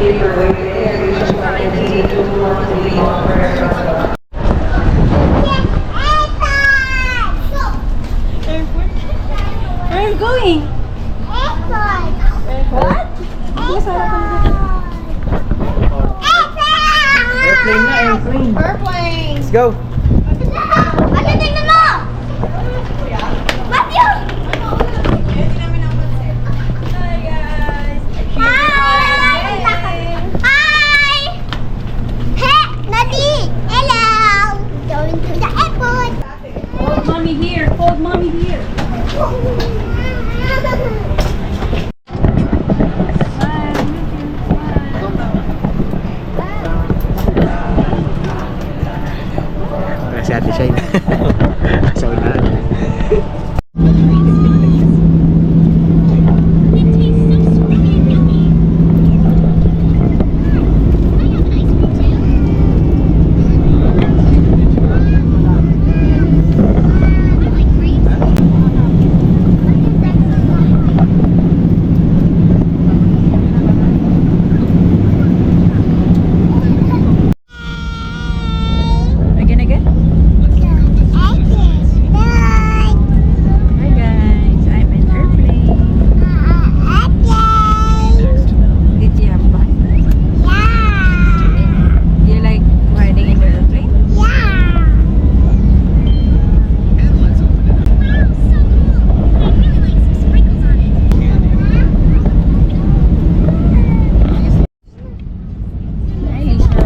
Where are you going? What? Airplane na, airplane. Airplane! Let's go! Ate, tingnan mo! Matthew! Hi guys! Hi! Hi! Hey, Nadi! Hello! Going to the airport! Hold mommy here! Hold mommy here! Si Ate Shine. Sa unahan. It tastes so sweet and yummy. I have an ice cream too. I like grapes. Again, again? Hi guys! I'm in airplane. Did you have fun? Do you like riding in the airplane? Hi Lisa!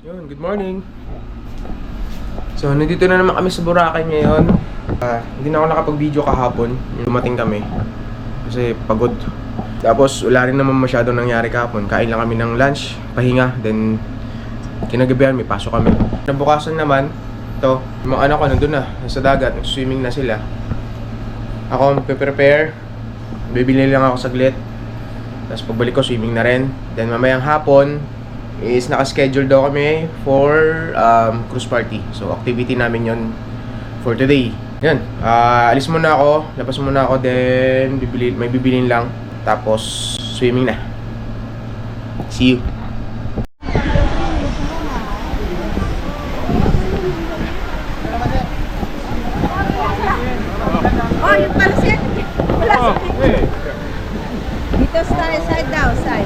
Yun, good morning. So, nandito na naman kami sa Boracay ngayon. Hindi na ako nakapag-video kahapon. Dumating kami. Kasi pagod. Tapos, wala rin naman masyadong nangyari kahapon. Kain lang kami ng lunch, pahinga. Then, kinagabihan, may pasok kami. Nabukasan naman, ito, yung mga anak ko nandun na, nasa dagat, nag-swimming na sila. Ako, magpe-prepare. Bibili lang ako saglit. Tapos pagbalik ko, swimming na rin. Then, mamayang hapon, is naka-schedule daw kami for cruise party. So, activity namin yon for today. Yan. Alis muna ako. Labas muna ako. Then, may bibilin lang. Tapos, swimming na. See you. Oh, yung pala siya! Wala siya! Dito side daw, side.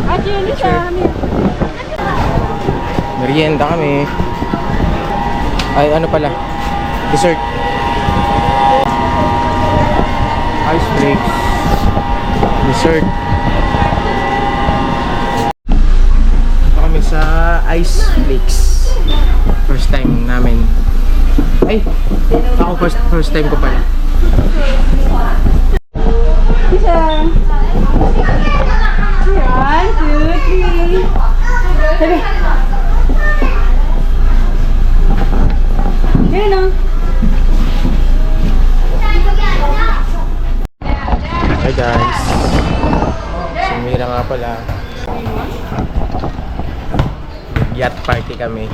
At yun siya, Merienda kami. Ay, ano pala? Dessert. Ice flakes. Dessert. Ito kami sa ice flakes. First time namin. Ay! Ako first time ko pala. Isa. 1, 2, 3. Sabi. Yan o. Hi guys. Sumira nga pala. Yacht party kami.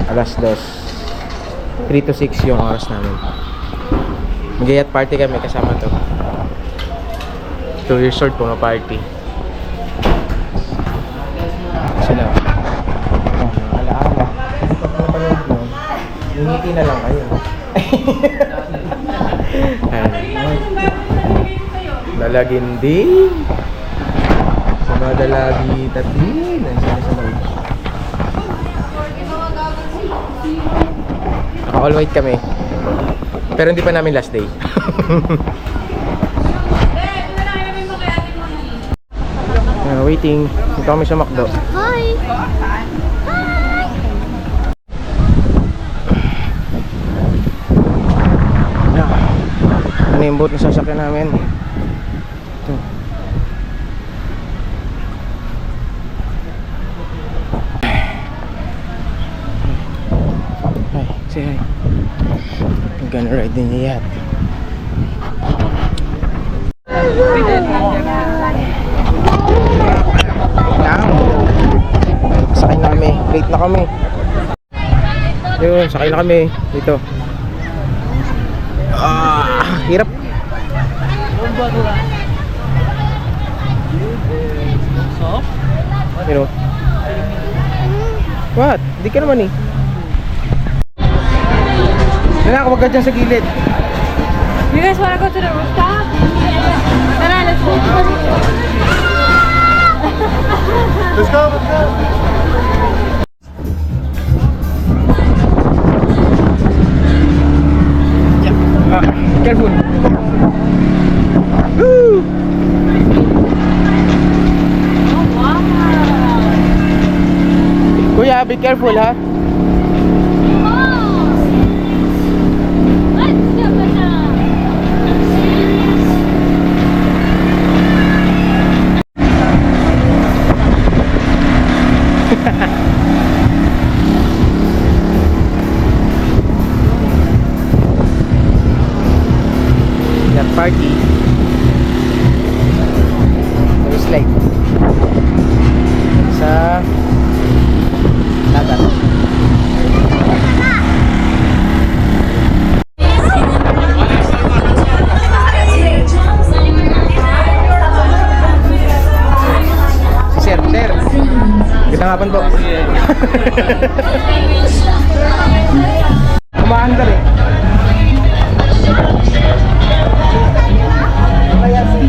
Alas 2. 3 to 6 yung oras namin. Mag-yacht party kami kasama to. 2 years old party. Sila. Alaala. Hindi pa napanood mo. Ngiti na lang kayo. Dalagindi. Sama dalagi tatin. Nandiyan sa loob. All white kami. Pero hindi pa namin last day. Waiting. Dito kami sa McDo. Hi! Ano yung boat na sasakyan namin? Ito. gonna ride in the yacht. Sakay na kami. Late na kami. Yun, sakay na kami. Dito. Hirap. You know. What? Hindi ka naman eh. Nana, wag ka dyan sa gilid. You guys wanna go to the rooftop? Tara, let's go. Let's go, let's go. Careful. Woo! Oh, wow. Kuya, be careful ha. That party. There's light. Sa dagat. Sir, sir. Gandang hapon po. Umaandar eh. Kaya si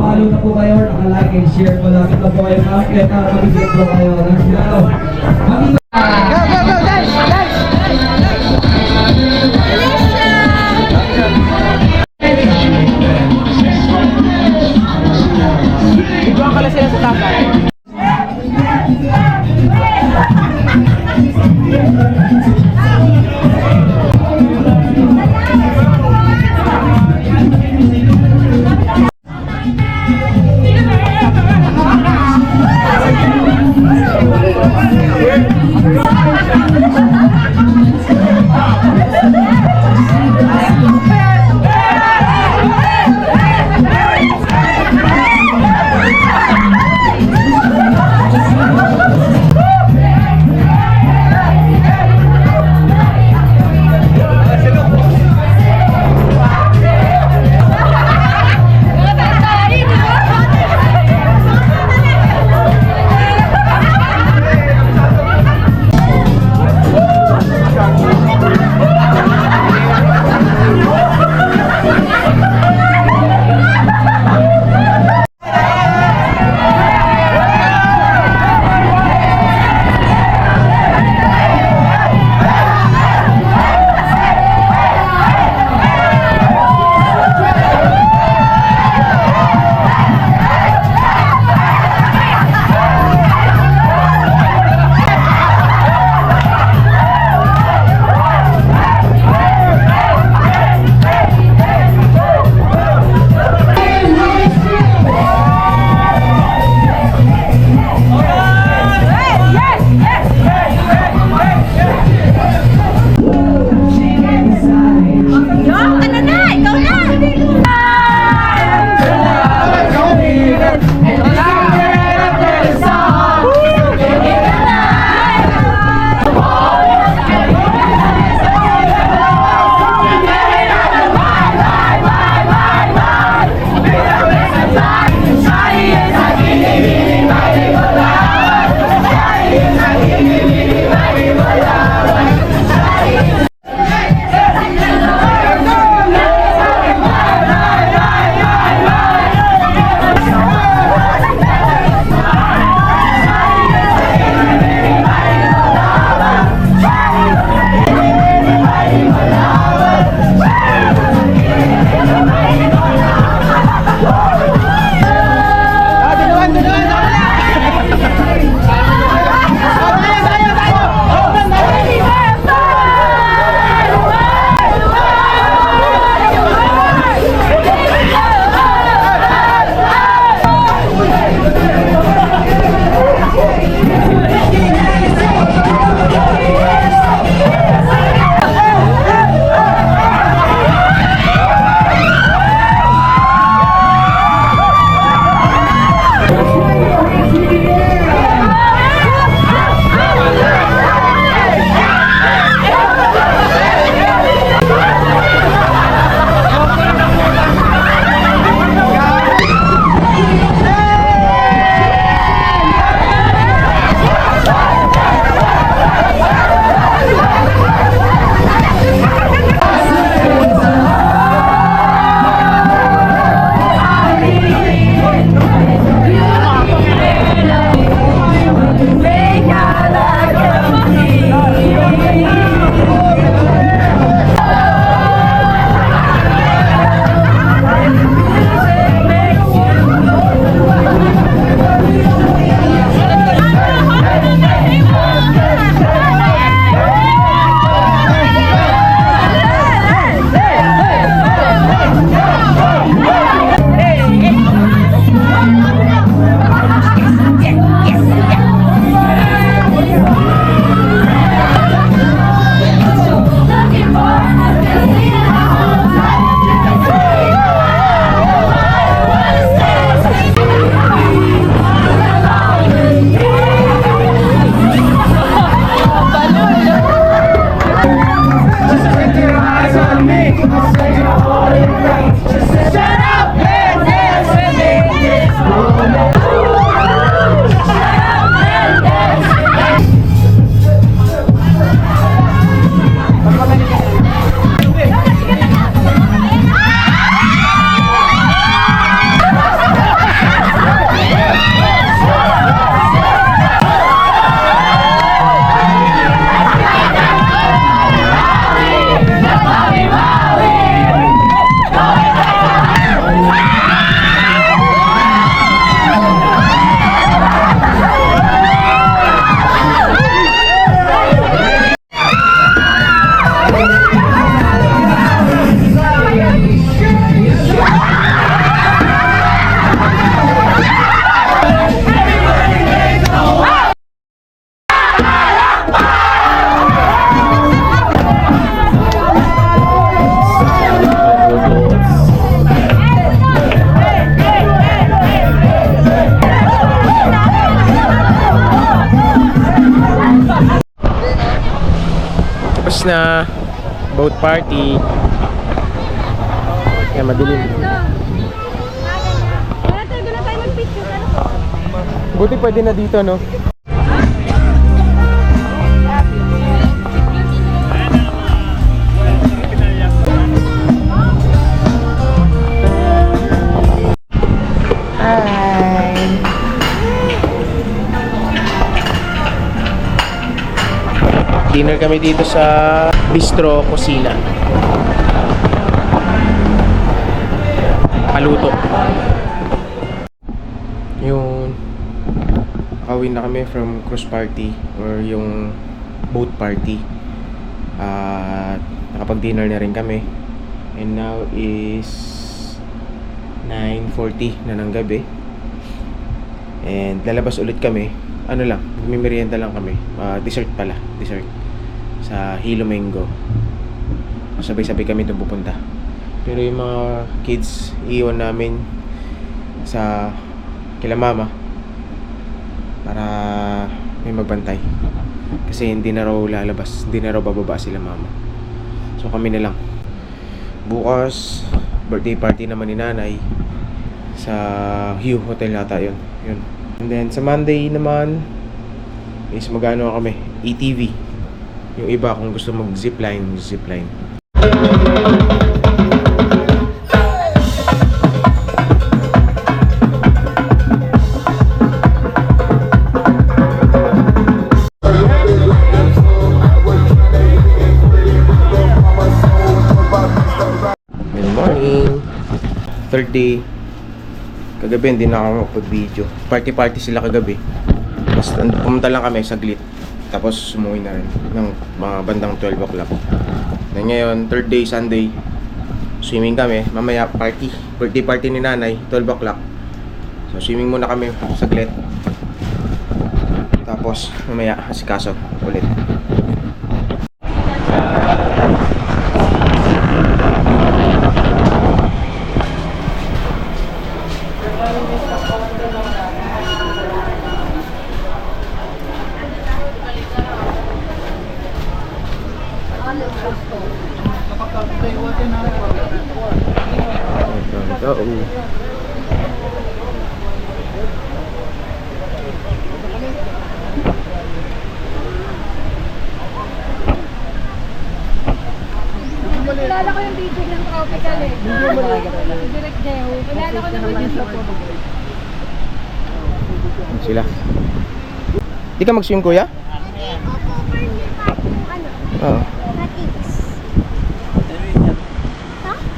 Follow na po kayo, naka-like and share po lang ito po ay kaya makikita po kayo. Let's go! Go, go, go, dance, dance! Iguan ka lang sila sa tapat. Tapos na boat party. Kaya madilim. Buti pwede na dito, no? Dinner kami dito sa Bistro Kusina. Paluto. Yung nakawin na kami from cruise party or yung boat party. At nakapag-dinner na rin kami. And now is 9:40 na ng gabi. And lalabas ulit kami. Ano lang, mimerienda lang kami. Dessert pala, dessert. Sa Hilo Mango. Sabay-sabay kami doon pupunta. Pero yung mga kids, iiwan namin sa kila mama para may magbantay. Kasi hindi na raw lalabas, hindi na raw bababa sila mama. So kami na lang. Bukas, birthday party naman ni nanay sa Hugh Hotel yata yun. And then sa Monday naman is magano kami, ATV. Yung iba kung gusto mag-zipline, zipline. Good morning. Third day. Kagabi hindi na ako makapag-video. Party sila kagabi. Tapos pumunta lang kami saglit. Tapos umuwi na rin ng mga bandang 12 o'clock. Then ngayon, third day, Sunday, swimming kami. Mamaya party, birthday party ni nanay, 12 o'clock. So swimming muna kami saglit. Tapos mamaya asikaso ulit. Kilala ko yung video ng Tropical eh. Direct Jeho. Kilala ko naman yung Sila. Di ka mag-swim, kuya? Oo.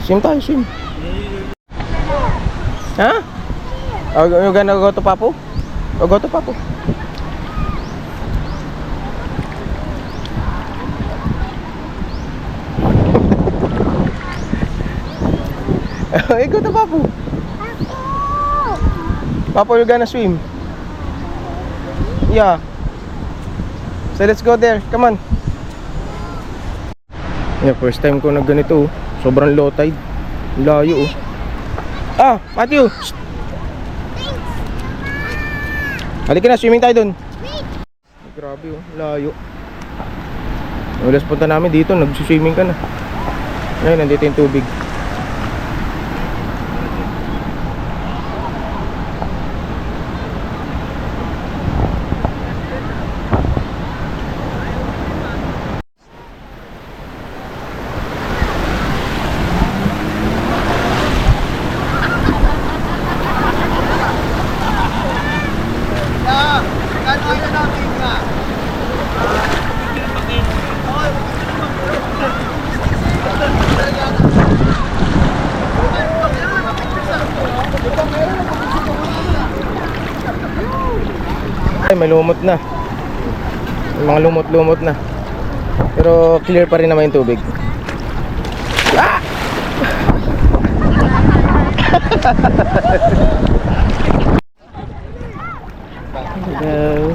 Swim tayo, swim. Ha? Oh, you gonna go to Papu? Oh, go to Papu. Go to Papu. Papu, you gonna swim? Yeah. So let's go there. Come on. Yeah, first time ko na ganito. Sobrang low tide. Layo. Ah, Matthew. Shh. Halika na, swimming tayo dun. Grabe oh, layo. Ulas punta namin dito, nag-swimming ka na. Ngayon, nandito yung tubig. Ay, may lumot na. May mga lumot-lumot na. Pero clear pa rin naman yung tubig. Ah! Hello.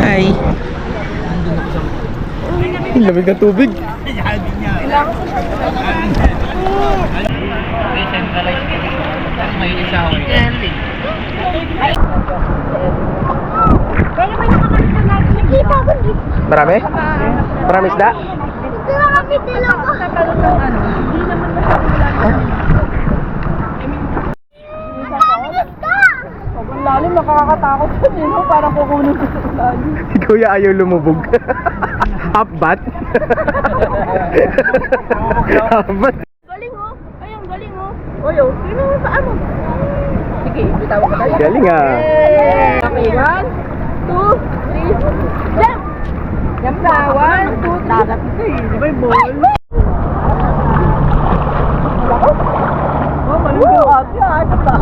Hi. Lamig ng tubig. Kaya may nakakalit na natin. Marami? Marami isda? Ito lang kami dalawa. Sobrang lalim, nakakatakot sa dino. Parang kukunin ko sa lalim. Si Kuya ayaw lumubog. Half bat? Half bat? Galing oh. Ay, ang galing oh. Oy, oh. Sino mo sa ano? Sige, bitawan ka tayo. Galing ah. Okay, 1, 2, 3, jump! Jump na, 1, 2, 3. Dagat ito eh. Di ba yung ball? Oh, mali yung ate ah. Jump na.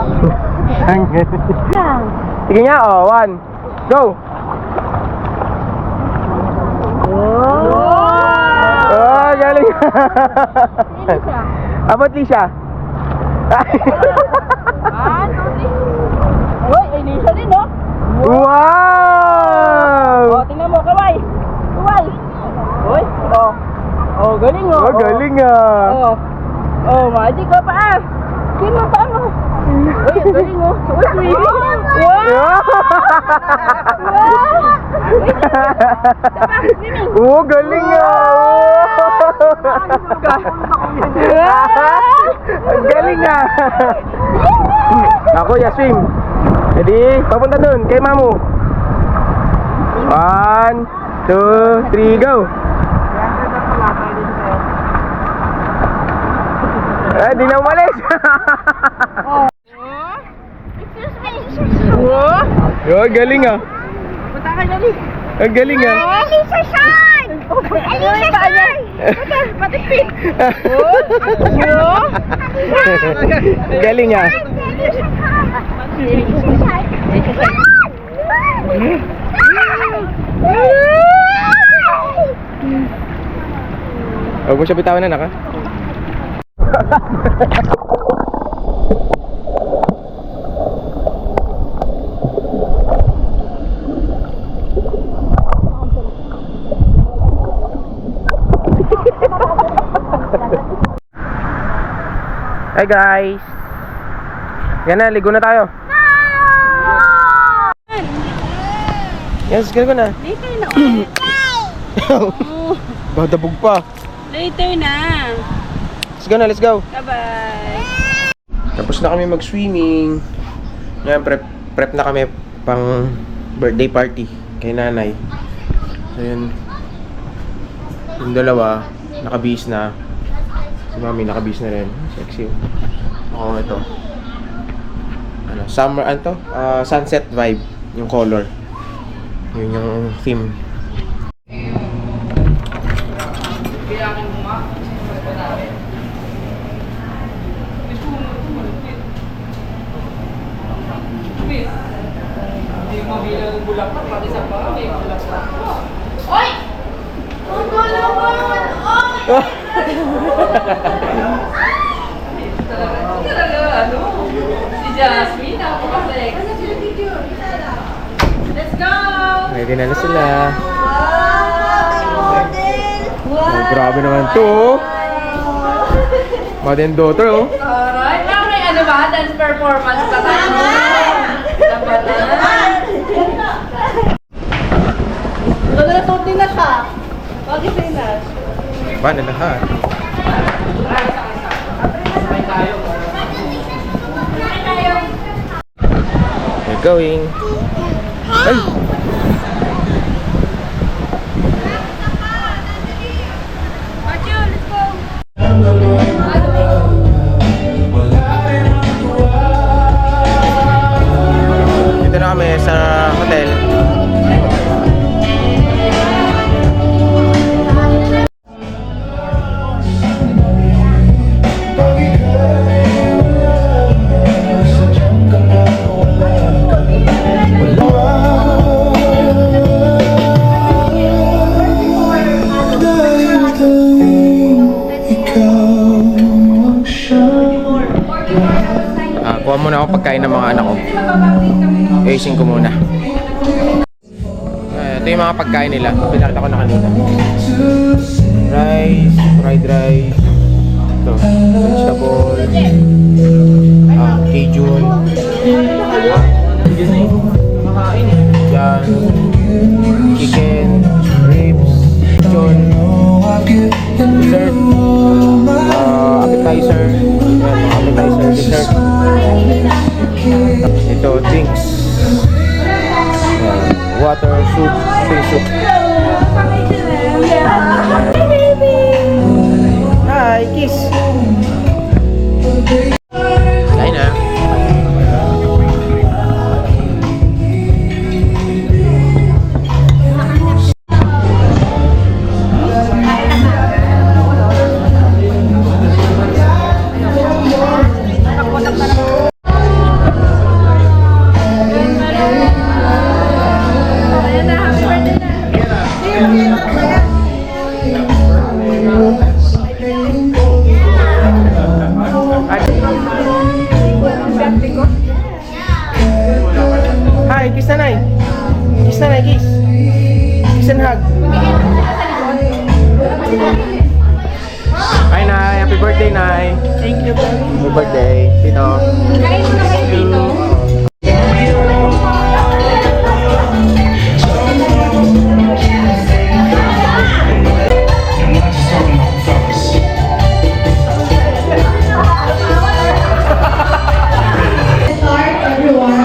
Sige nga, oh. 1. Go! Oh, galing. Abot Lisha. 1, 2, 3. Uy, ay Lisa din oh. Wow! Oh, tingnan mo, kaway. Kaway. Uy, oh. Oh, galing oh. Oh, galing ah. Oh. Oh, magic oh, paa. Sino ang paa mo? Uy, ang galing oh. Uy, sweetie. Wow! Oh, galing ah. Ang galing ah. Ako, Yaswim. Ready? Papunta dun, kay Mamu. 1, 2, 3, go! Di na umalis! Excuse me. Oh. Oh, galing ah. Punta ka dali. Ang galing ah. Elisa Shine! Elisa Shine! Patipid. Oh. Ang galing ah. Elisa Shine! Huwag mo siya bitawan na naka. Hi guys. Yan na, ligo na tayo. Yes, ligo na. Later na ulit. Badabog pa. Later na. Let's go na, let's go. Bye-bye. Tapos na kami mag-swimming. Yan, prep na kami pang birthday party kay nanay. So yun. Yung dalawa, nakabihis na. Si mami nakabihis na rin. Sexy. Ako ito. Ano, summer, ano to? Sunset vibe. Yung color. Yun yung theme. Si Jasmine, napaka-sex. Let's go! Ready na sila. Wow! Oh, grabe naman to. Mother and daughter, oh. Alright, may ano ba? Dance performance pa tayo. Dapat na. Ganda na suot din na siya. Bakit sa'yo na? Ba na lahat? We're going. Ay! Dito na kami sa hotel. Kuha muna ako pagkain ng mga anak ko. Ayusin ko muna. Ito yung mga pagkain nila. Pinakita ko na kanina. Rice, fried rice. Ito, vegetable. Cajun. Yan. chicken, ribs, lechon, dessert, appetizer, dessert. Ito, drinks. Water, soup, fish soup. Hi, kiss. Kain na. Hi, kiss na Nay. Kiss na Nay, kiss. Kiss and hug. Hi Nay, happy birthday Nay. Thank you. Happy birthday, Tito. Kain mo na kayo dito. Start, everyone.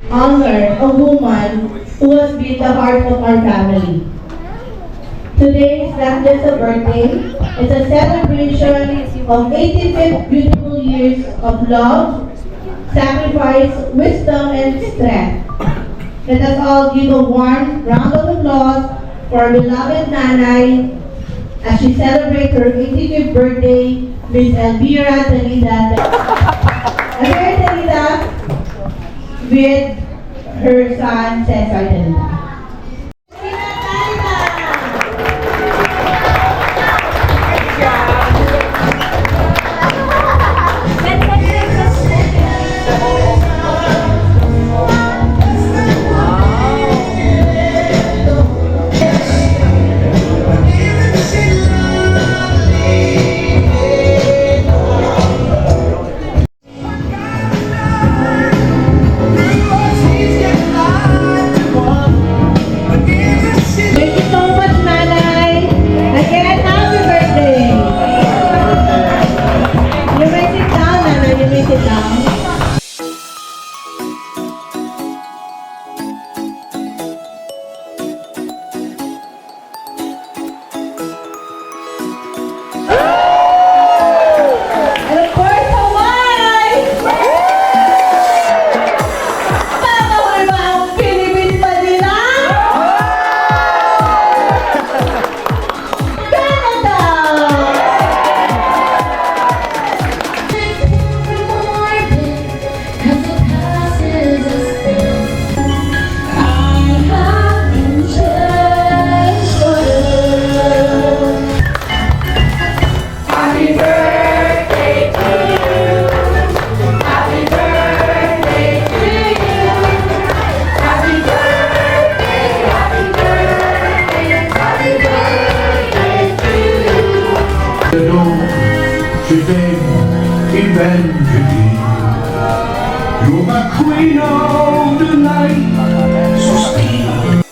Honor a woman who has been the heart of our family. Today is not just a birthday, it's a celebration of 85 beautiful years of love, sacrifice, wisdom, and strength. Let us all give a warm round of applause for our beloved Nanay as she celebrates her 85th birthday, Miss Elvira Tanida. Elvira Tanida with her son, Cesar Tanida. Thank you so much, Nanay. Again, happy birthday. You may sit down, Nanay. You may sit down. And of course, Hawaii! Tama ba ang Philippines pa nila? Canada! Evangeline, you're my queen of the night, so stay.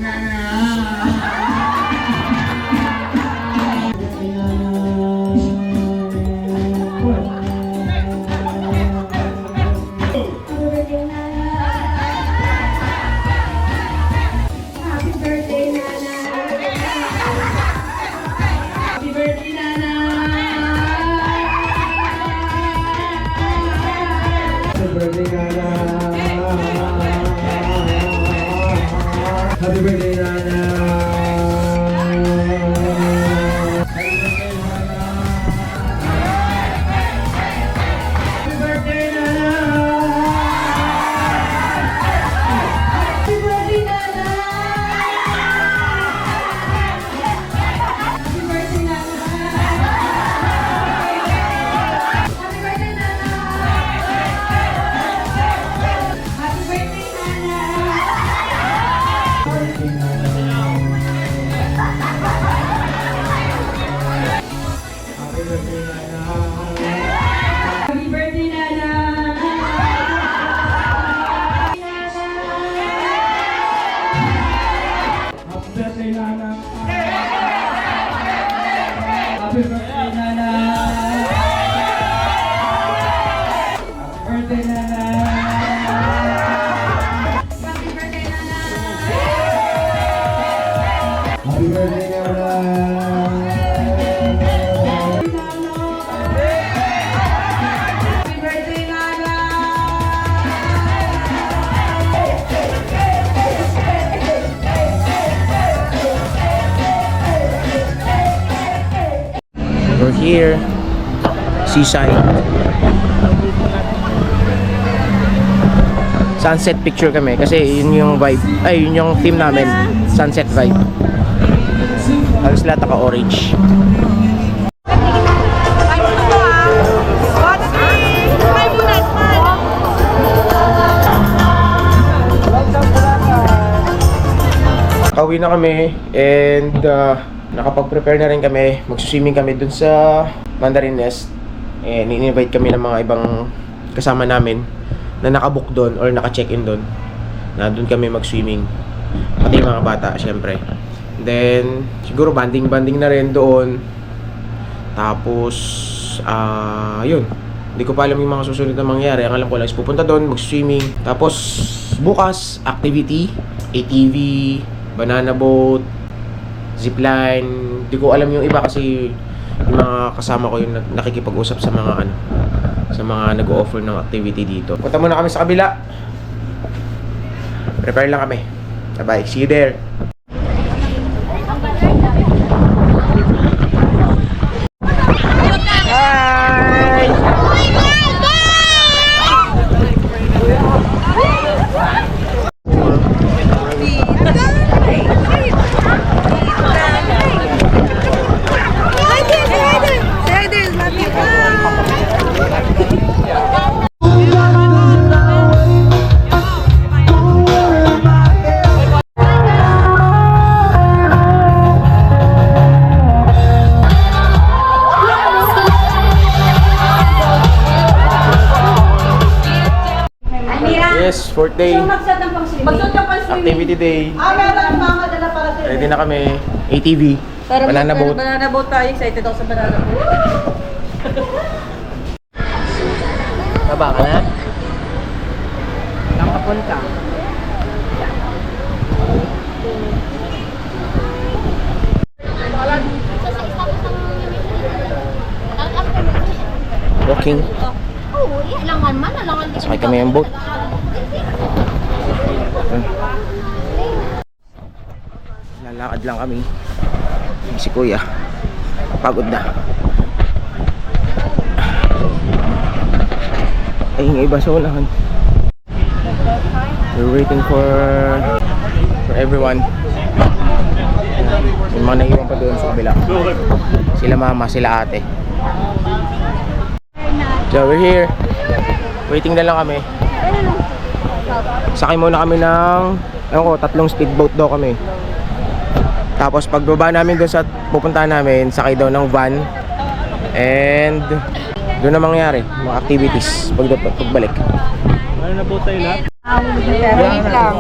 Happy birthday, Nana! Happy birthday, Nana! Happy birthday, Nana. Happy birthday, Nana. Happy birthday, Nana! Happy birthday, Nana! Happy birthday, Nana! Happy birthday, Nana! Happy birthday, Nana! Happy birthday, Nana! Happy birthday, Nana. Happy birthday, Nana. Happy birthday, Nana. Happy birthday, Nana! Happy birthday, Nana. Happy birthday, Nana! We're here. Seaside. Sunset picture kami kasi yun yung vibe. Ay, yun yung theme namin. Sunset vibe. Halos lahat naka-orange. Nakauwi na kami and nakapag-prepare na rin kami. Magsuswimming kami dun sa Mandarin Nest. And in-invite kami ng mga ibang kasama namin na nakabook doon or naka-check-in doon. Na doon kami mag-swimming. Pati yung mga bata, syempre. Then, siguro banding-banding na rin doon. Tapos, yun. Hindi ko pa alam yung mga susunod na mangyari. Ang alam ko lang is pupunta doon, mag-swimming. Tapos, bukas, activity, ATV, banana boat, zipline. Hindi ko alam yung iba kasi yung mga kasama ko yung nakikipag-usap sa mga sa mga nag-o-offer ng activity dito. Punta muna kami sa kabila. Prepare lang kami. Bye-bye. See you there. Yes, fourth day. Magsuot ng pang-swimming. Activity day. Meron mama dala para sa'yo. Ready na kami. ATV. Banana boat. Banana boat tayo. Excited ako sa banana boat. Baba ka na? Nakapunta. Walking. Oo, alangan man, alangan din. Sakay kami yung boat. Lalakad lang kami. Si Kuya. Pagod na. Ay, yung iba sa unahan. We're waiting for everyone. Yung mga naiwan pa doon sa kabila. Sila mama, sila ate. So we're here. Waiting na lang kami. Sakay muna kami ng, ewan ko, 3 speedboat daw kami. Tapos pagbaba namin doon sa pupuntahan namin, sakay daw ng van. And doon na mangyari mga activities pagbalik. Ano na po tayo lahat? Wait lang.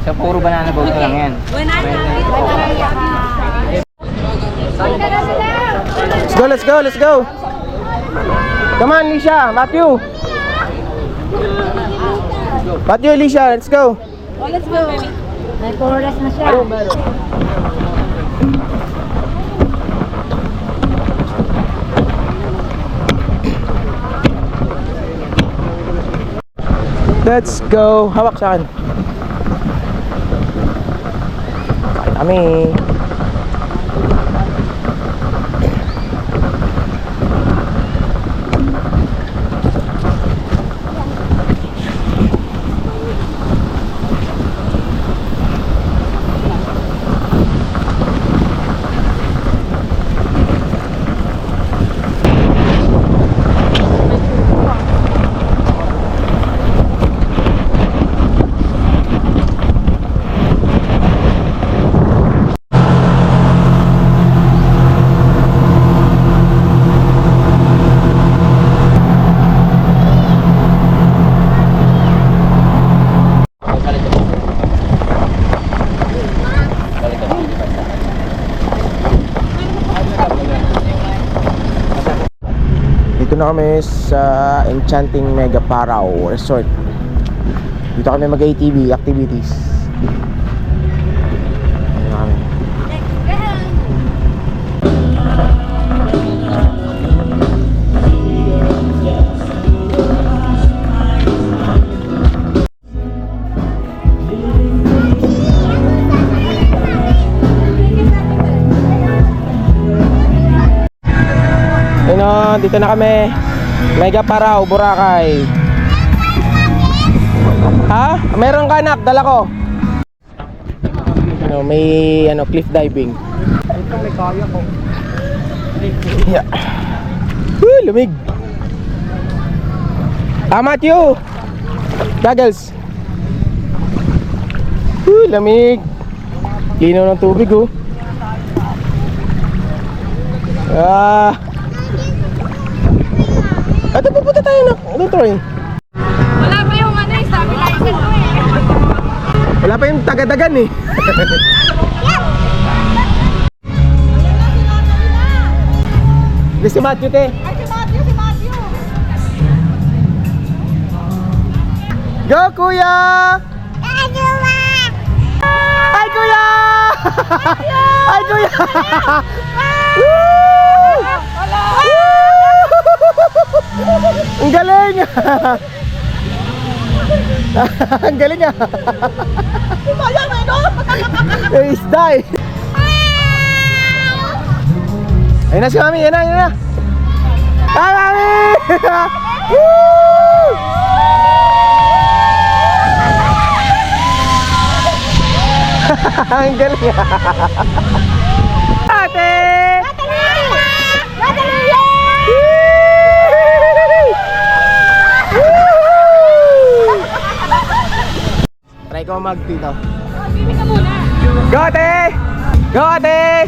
Sa puro banana boat lang yan. Let's go, let's go! Come on, Lisha, Matthew! Matthew, Lisha, let's go! Let's go. May chorus na siya. Let's go! Hawak sa akin. Sakit kami. Dito na kami sa Enchanting Mega Parao Resort. Dito kami mag-ATV activities. Ayun na kami. Ayun o, dito na kami. Mega Parao, Boracay. Ha? Meron ka anak, dala ko. Ano, may cliff diving. Ito may kaya ko. Yeah. Woo, lumig. Matthew. Goggles. Woo, lamig. Linaw ng tubig oh. Ito pupunta tayo na. Ano to eh? Wala pa yung stabilizer ko eh. Wala pa yung tagadagan eh. This si Matthew te. Ay, si Matthew. Go kuya! Ay kuya! Ay kuya! Woo! Ang galing! Ang galing ah! Yung isda eh! Ayun na si Mami! Ayun na! Ay Mami! Woo! Ang galing ah! Ate! Try ko mag-dito. Bibig ka muna. Go ate! Go ate!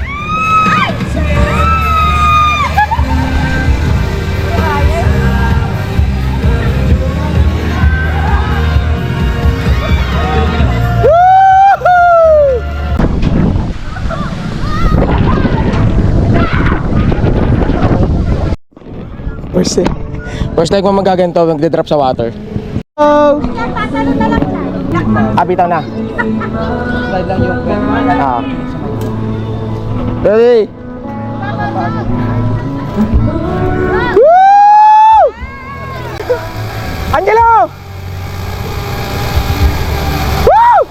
First time ko magaganto, magde-drop sa water. Oh! Tatanong na lang siya. Bitaw na. Slide lang yung pen. Ready? Woo! Angelo! Woo!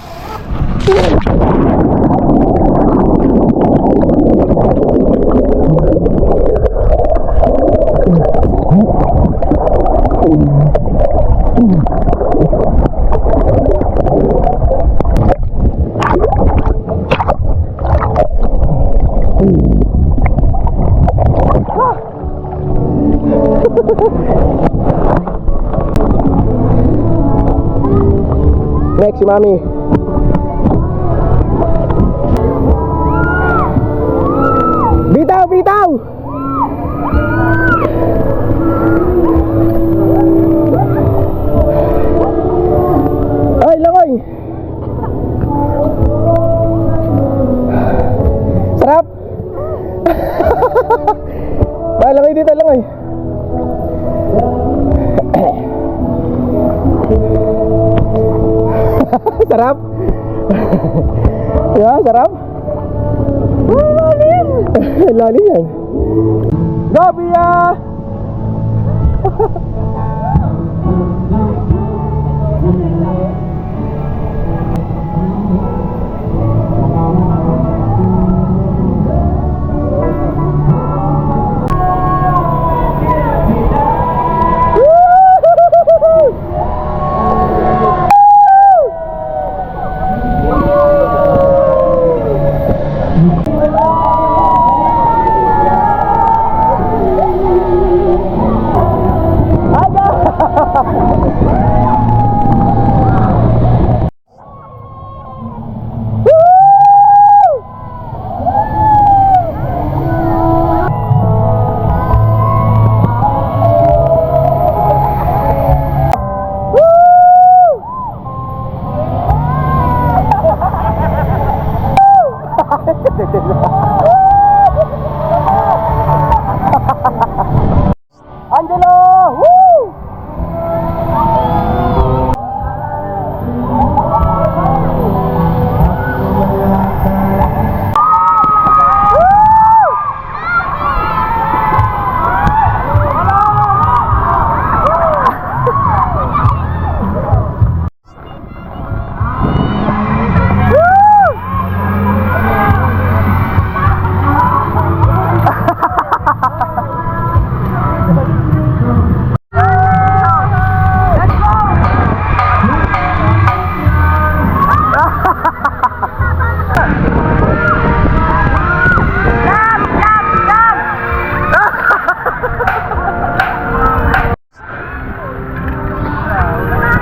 Next, si Mami. Bitaw, bitaw! Sarap? Diba? Sarap? Lalim! Lalim yan. Go, Bia! Angelo! Woo!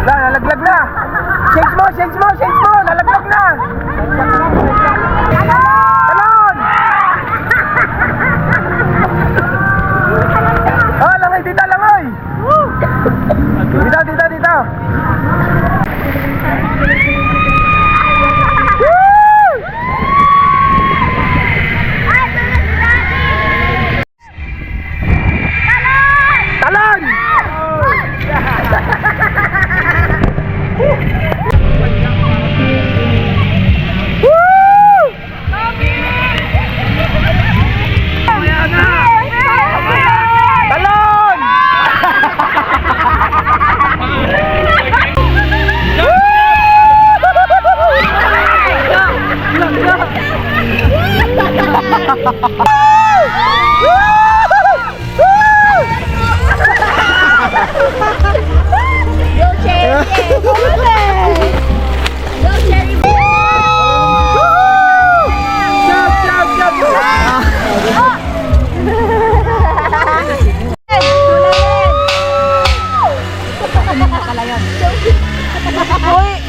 Nalaglag na! Change mo! Change mo! Change mo! Nalaglag na! Talon! Oh, langay! Dito, langay! Dito, dito, dito! Talon! Nakakatakot.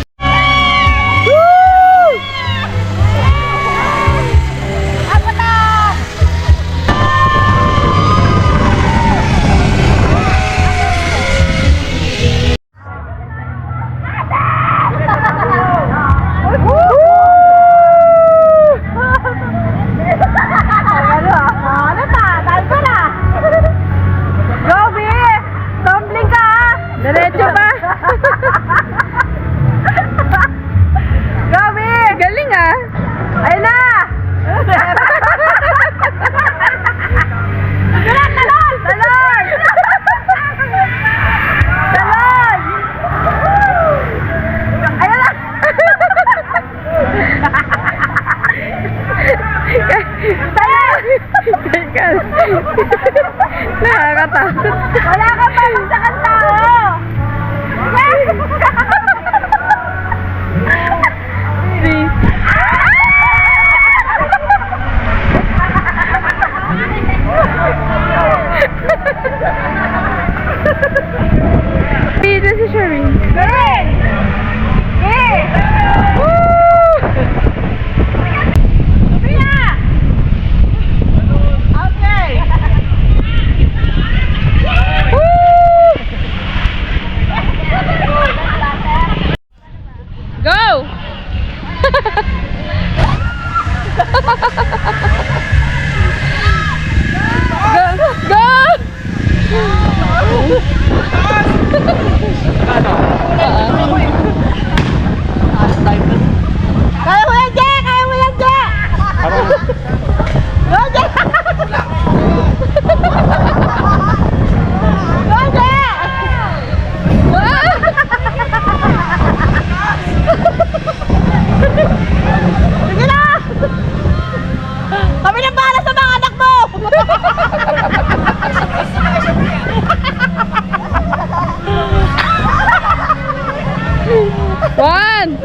Wala ka pa sa tao. Dito si Shereen. Shereen! Go! Go! 1,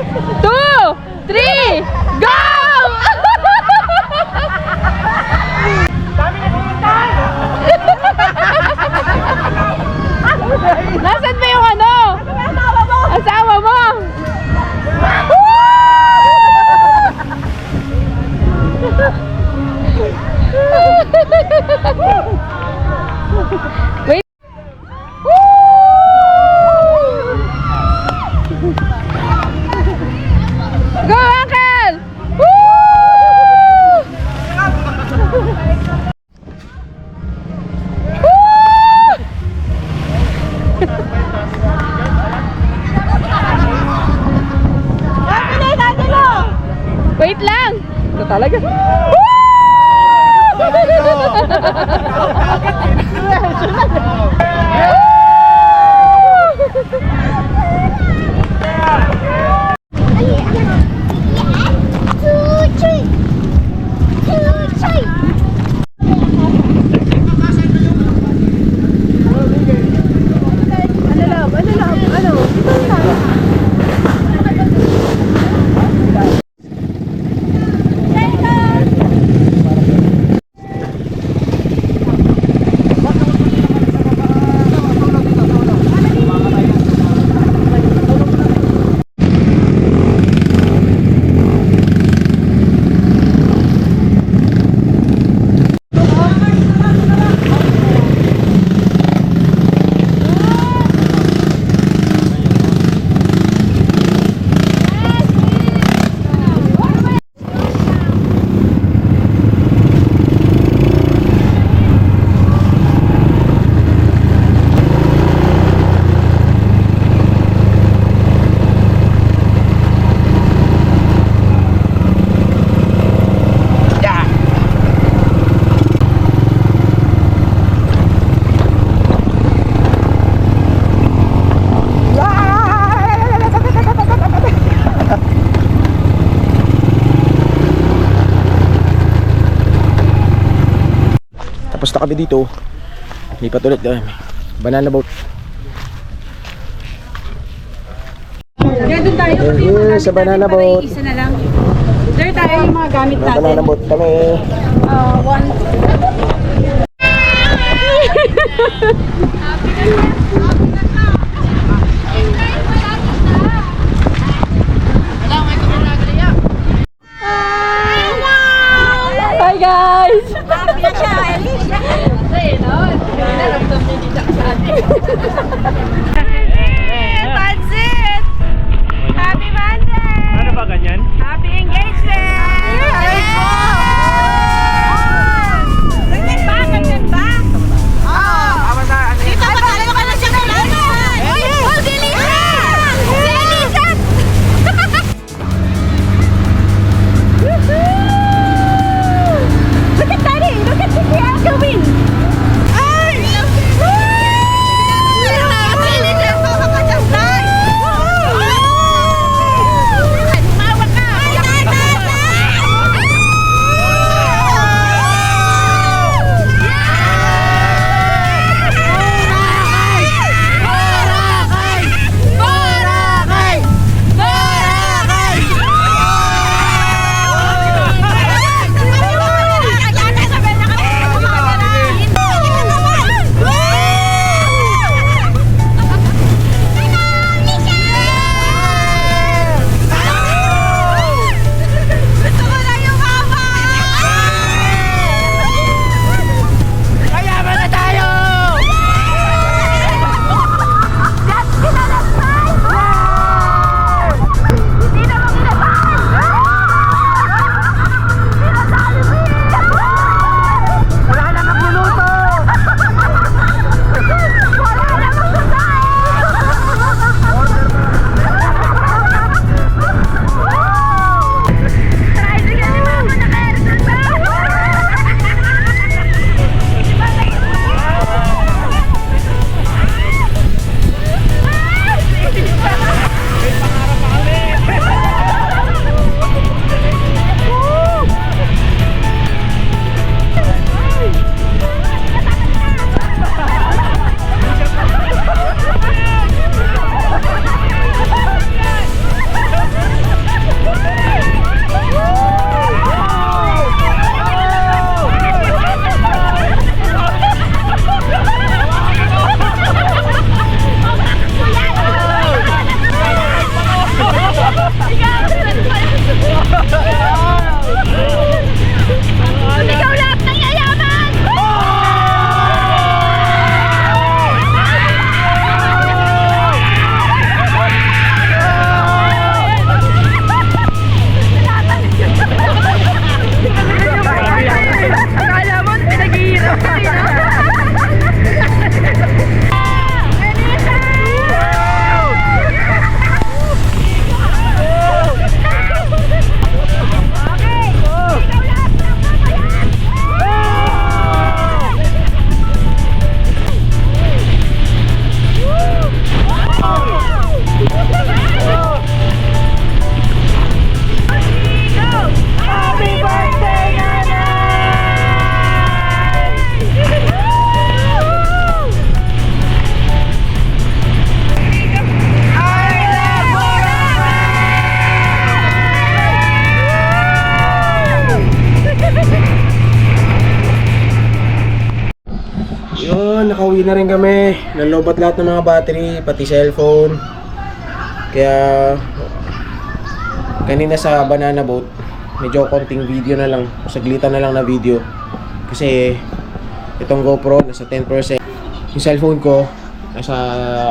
2, 3, go! Nasaan ba yung ano? Asawa mo! Wait. Go, Uncle! Wait lang! Ito talaga. Tapos na kami dito. Lipat ulit kami. Banana boat. Doon tayo. Sa banana boat. Isa na lang. There tayo yung mga gamit natin. Banana boat kami. One. Hi guys! Happy na siya, Elise! Pansit! Happy Monday! Ano ba ganyan? Happy engagement! Ganyan ba? Ganyan ba? Oo! Dito ba tayo ka na na rin kami. Nalobat lahat ng mga battery, pati cellphone. Kaya kanina sa banana boat, medyo konting video na lang, saglitan na lang na video. Kasi itong GoPro nasa 10%. Yung cellphone ko nasa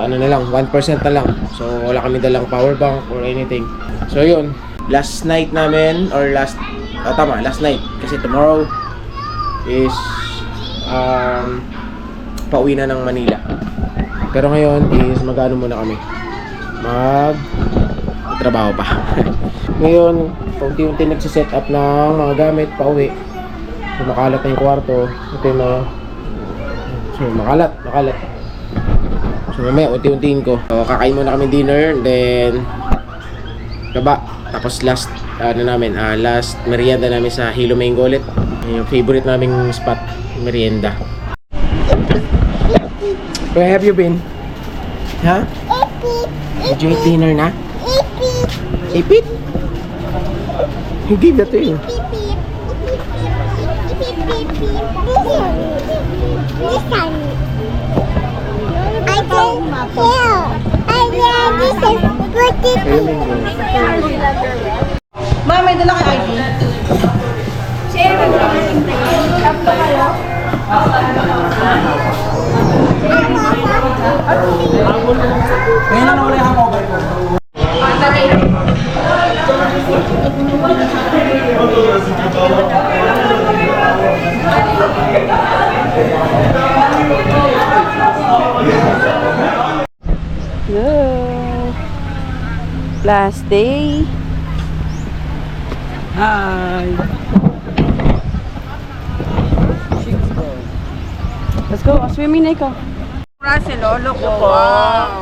ano na lang, 1% na lang. So wala kami dalang power bank or anything. So yun, last night namin or last night kasi tomorrow is pauwi na ng Manila. Pero ngayon is mag-ano muna kami, trabaho pa. Ngayon unti-unti nagsiset up ng mga gamit pauwi. So makalat na yung kwarto. Ito yung mga makalat. So mamaya unti-untiin ko. So kakain muna kami dinner, then baba. Tapos last last merienda namin sa Hilo Mango ulit. Yung favorite naming spot, merienda. Where have you been? Huh? Did you eat dinner na? Ipit? Who gave that to you? Ma, may dala kay ID. Kaya na nawala yung hangover ko. Last day. Hi! Let's go. Swimming na ikaw. Si lolo ko. Wow.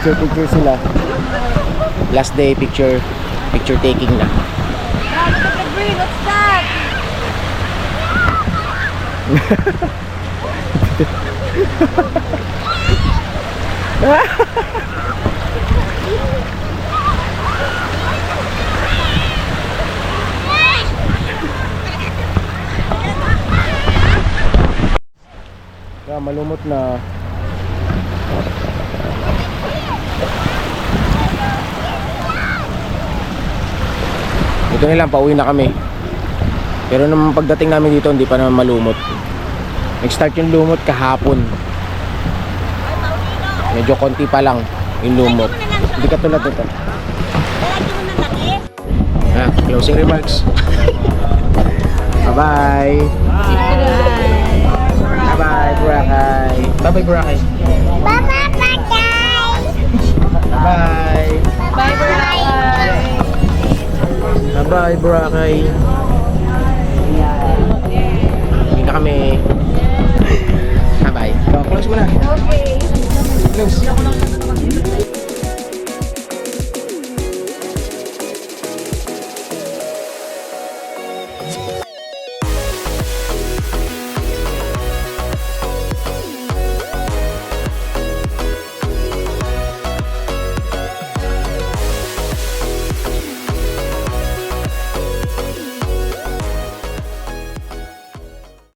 Picture sila. Last day picture taking na. What's that? Malumot na. Ito na lang, pauwi na kami. Pero nung pagdating namin dito, hindi pa naman malumot. Nag-start yung lumot kahapon. Medyo konti pa lang yung lumot. Hindi ka tulad ito. Closing remarks. Bye-bye. Bye-bye, Boracay. Bye-bye, Boracay. Bye-bye, Boracay! Bye-bye. Bye, Boracay. Bye-bye, Boracay. Hindi na kami.